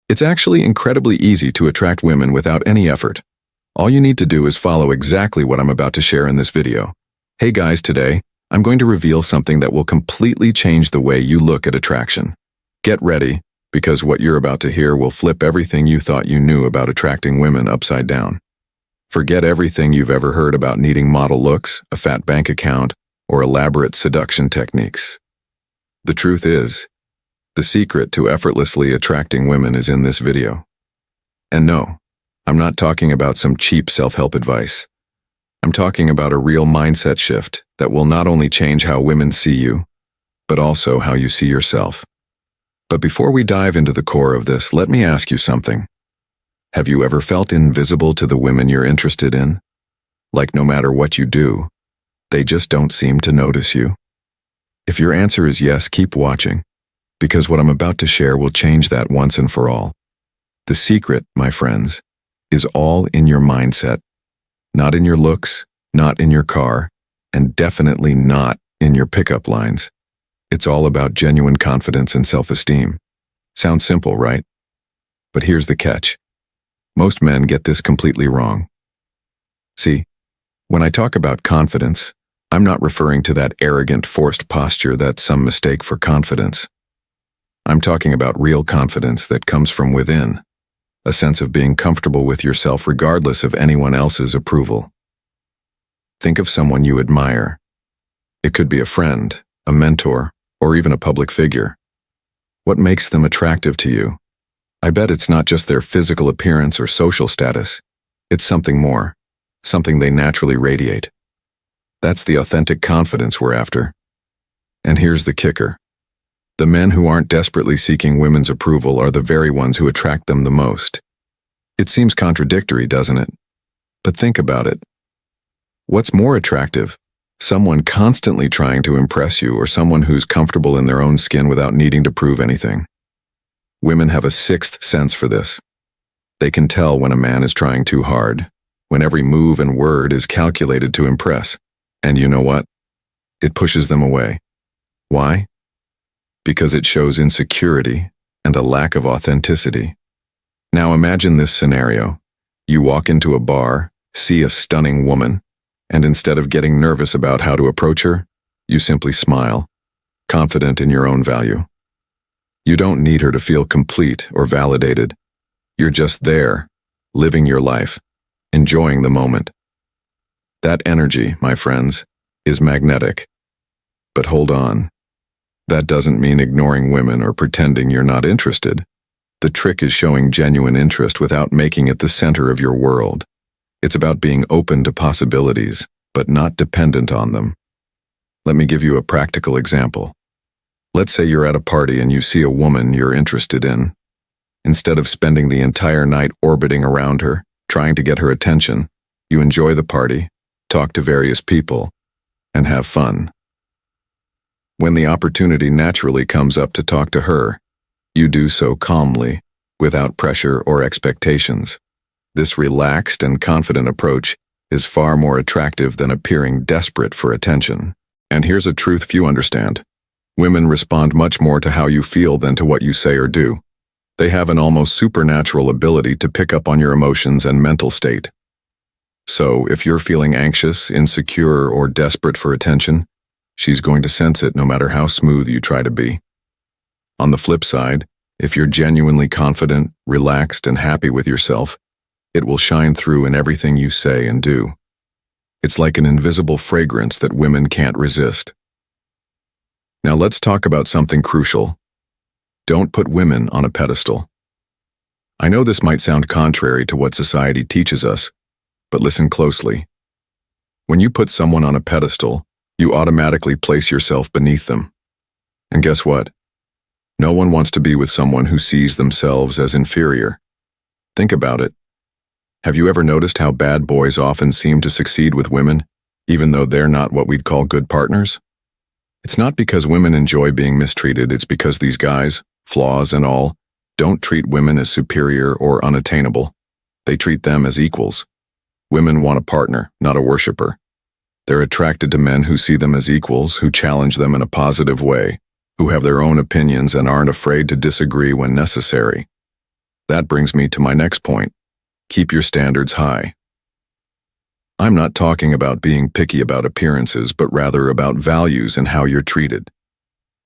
It's actually incredibly easy to attract women without any effort. All you need to do is follow exactly what I'm about to share in this video. Hey guys, today, I'm going to reveal something that will completely change the way you look at attraction. Get ready, because what you're about to hear will flip everything you thought you knew about attracting women upside down. Forget everything you've ever heard about needing model looks, a fat bank account, or elaborate seduction techniques. The truth is, the secret to effortlessly attracting women is in this video. And no, I'm not talking about some cheap self-help advice. I'm talking about a real mindset shift that will not only change how women see you, but also how you see yourself. But before we dive into the core of this, let me ask you something. Have you ever felt invisible to the women you're interested in? Like no matter what you do, they just don't seem to notice you? If your answer is yes, keep watching, because what I'm about to share will change that once and for all. The secret, my friends, is all in your mindset. Not in your looks, not in your car, and definitely not in your pickup lines. It's all about genuine confidence and self-esteem. Sounds simple, right? But here's the catch. Most men get this completely wrong. See, when I talk about confidence, I'm not referring to that arrogant, forced posture that some mistake for confidence. I'm talking about real confidence that comes from within, a sense of being comfortable with yourself regardless of anyone else's approval. Think of someone you admire. It could be a friend, a mentor, or even a public figure. What makes them attractive to you? I bet it's not just their physical appearance or social status. It's something more, something they naturally radiate. That's the authentic confidence we're after. And here's the kicker. The men who aren't desperately seeking women's approval are the very ones who attract them the most. It seems contradictory, doesn't it? But think about it. What's more attractive? Someone constantly trying to impress you, or someone who's comfortable in their own skin without needing to prove anything? Women have a sixth sense for this. They can tell when a man is trying too hard, when every move and word is calculated to impress. And you know what? It pushes them away. Why? Because it shows insecurity and a lack of authenticity. Now imagine this scenario. You walk into a bar, see a stunning woman, and instead of getting nervous about how to approach her, you simply smile, confident in your own value. You don't need her to feel complete or validated. You're just there, living your life, enjoying the moment. That energy, my friends, is magnetic. But hold on. That doesn't mean ignoring women or pretending you're not interested. The trick is showing genuine interest without making it the center of your world. It's about being open to possibilities, but not dependent on them. Let me give you a practical example. Let's say you're at a party and you see a woman you're interested in. Instead of spending the entire night orbiting around her, trying to get her attention, you enjoy the party, talk to various people, and have fun. When the opportunity naturally comes up to talk to her, you do so calmly, without pressure or expectations. This relaxed and confident approach is far more attractive than appearing desperate for attention. And here's a truth few understand. Women respond much more to how you feel than to what you say or do. They have an almost supernatural ability to pick up on your emotions and mental state. So, if you're feeling anxious, insecure, or desperate for attention, she's going to sense it no matter how smooth you try to be. On the flip side, if you're genuinely confident, relaxed, and happy with yourself, it will shine through in everything you say and do. It's like an invisible fragrance that women can't resist. Now let's talk about something crucial. Don't put women on a pedestal. I know this might sound contrary to what society teaches us, but listen closely. When you put someone on a pedestal, you automatically place yourself beneath them. And guess what? No one wants to be with someone who sees themselves as inferior. Think about it. Have you ever noticed how bad boys often seem to succeed with women, even though they're not what we'd call good partners? It's not because women enjoy being mistreated, it's because these guys, flaws and all, don't treat women as superior or unattainable. They treat them as equals. Women want a partner, not a worshiper. They're attracted to men who see them as equals, who challenge them in a positive way, who have their own opinions and aren't afraid to disagree when necessary. That brings me to my next point. Keep your standards high. I'm not talking about being picky about appearances, but rather about values and how you're treated.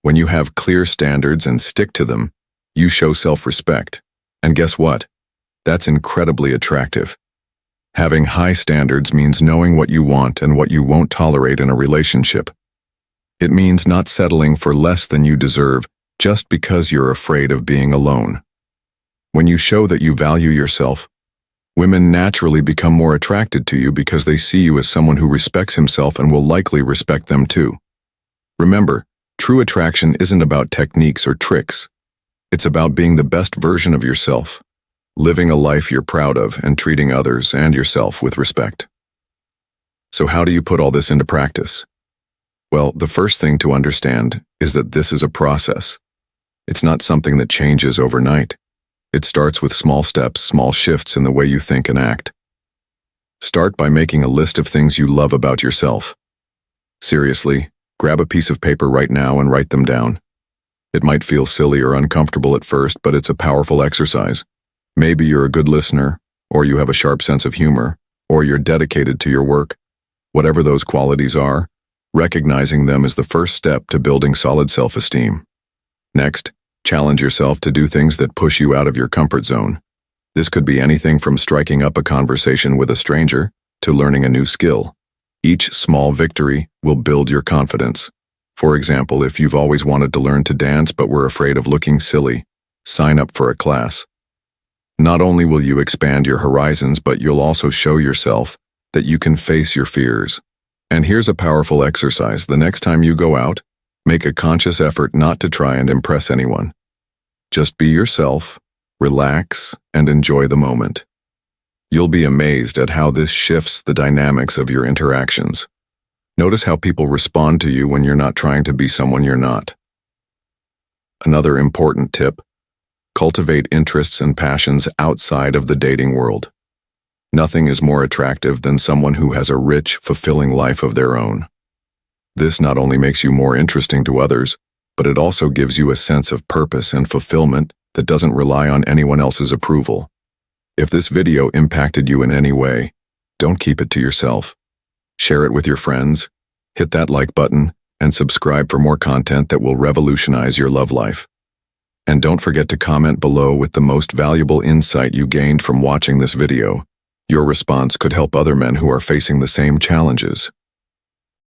When you have clear standards and stick to them, you show self-respect. And guess what? That's incredibly attractive. Having high standards means knowing what you want and what you won't tolerate in a relationship. It means not settling for less than you deserve just because you're afraid of being alone. When you show that you value yourself, women naturally become more attracted to you because they see you as someone who respects himself and will likely respect them too. Remember, true attraction isn't about techniques or tricks. It's about being the best version of yourself, living a life you're proud of, and treating others and yourself with respect. So how do you put all this into practice? Well, the first thing to understand is that this is a process. It's not something that changes overnight. It starts with small steps, small shifts in the way you think and act. Start by making a list of things you love about yourself. Seriously, grab a piece of paper right now and write them down. It might feel silly or uncomfortable at first, but it's a powerful exercise. Maybe you're a good listener, or you have a sharp sense of humor, or you're dedicated to your work. Whatever those qualities are, recognizing them is the first step to building solid self-esteem. Next, challenge yourself to do things that push you out of your comfort zone. This could be anything from striking up a conversation with a stranger to learning a new skill. Each small victory will build your confidence. For example, if you've always wanted to learn to dance but were afraid of looking silly, sign up for a class. Not only will you expand your horizons, but you'll also show yourself that you can face your fears. And here's a powerful exercise. The next time you go out, make a conscious effort not to try and impress anyone. Just be yourself, relax, and enjoy the moment. You'll be amazed at how this shifts the dynamics of your interactions. Notice how people respond to you when you're not trying to be someone you're not. Another important tip: cultivate interests and passions outside of the dating world. Nothing is more attractive than someone who has a rich, fulfilling life of their own. This not only makes you more interesting to others, but it also gives you a sense of purpose and fulfillment that doesn't rely on anyone else's approval. If this video impacted you in any way, don't keep it to yourself. Share it with your friends, hit that like button, and subscribe for more content that will revolutionize your love life. And don't forget to comment below with the most valuable insight you gained from watching this video. Your response could help other men who are facing the same challenges.